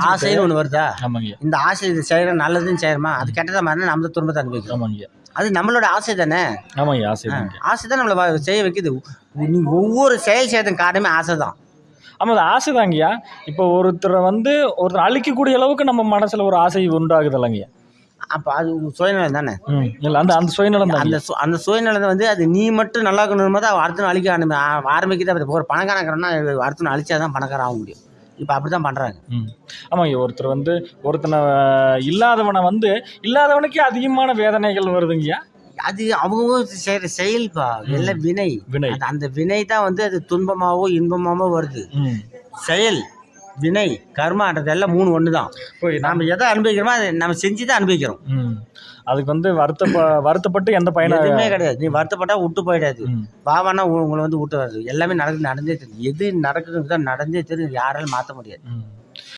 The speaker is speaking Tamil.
ஆசைன்னு ஒன்று வருதா? ஆமாங்க. இந்த ஆசை இது செய்யற நல்லதுன்னு செய்யறமா, அது கெட்டதா மாதிரி நம்ம துன்பத்தை அனுபவிக்கிறோம். ஆமாங்க. அது நம்மளோட ஆசை தானே. ஆமாங்க, ஆசை தாங்க. ஆசை தான் நம்மளை செய்ய வைக்குது. ஒவ்வொரு செயல் செய்யறதுக்கு காரணமே ஆசை தான். ஆமாம், அது ஆசை தாங்கய்யா. இப்போ ஒருத்தர் அழிக்கக்கூடிய அளவுக்கு நம்ம மனசில் ஒரு ஆசை உண்டாகுது இல்லைங்கய்யா. அப்போ அது சுயநலம் தானே. இல்லை, அந்த சுயநலம் தான். அந்த சுயநலம் வந்து அது நீ மட்டும் நல்லா இருக்கணும் போது அடுத்த நாள் அழிக்க ஆரம்பிக்குது. ஒரு பணக்காரங்கிறன்னா அடுத்த நாள் அழிச்சாதான் பணக்காரன் ஆக முடியும். இப்போ அப்படி தான் பண்ணுறாங்க. ஆமாங்க. ஒருத்தனை இல்லாதவனுக்கே அதிகமான வேதனைகள் வருதுங்கய்யா. அது அவங்க செய்கிற செயல்பா, எல்லாம் வினை. அந்த வினை தான் வந்து அது துன்பமாவோ இன்பமாவோ வருது. செயல், வினை, கர்மான்றது எல்லாம் 3 ஒன்று தான். நம்ம எதை அனுபவிக்கிறோமோ அதை நம்ம செஞ்சு தான் அனுபவிக்கிறோம். அதுக்கு வருத்தப்பட்டு எந்த பயனும் எதுவுமே கிடையாது. நீ வருத்தப்பட்டா விட்டு போயிடாது. பாவானா உங்களை வந்து விட்டு வருது. எல்லாமே நடந்தே தெரியும். எது நடக்குதுன்னு தான் நடந்தே தெரியும். யாராலும் மாற்ற முடியாது.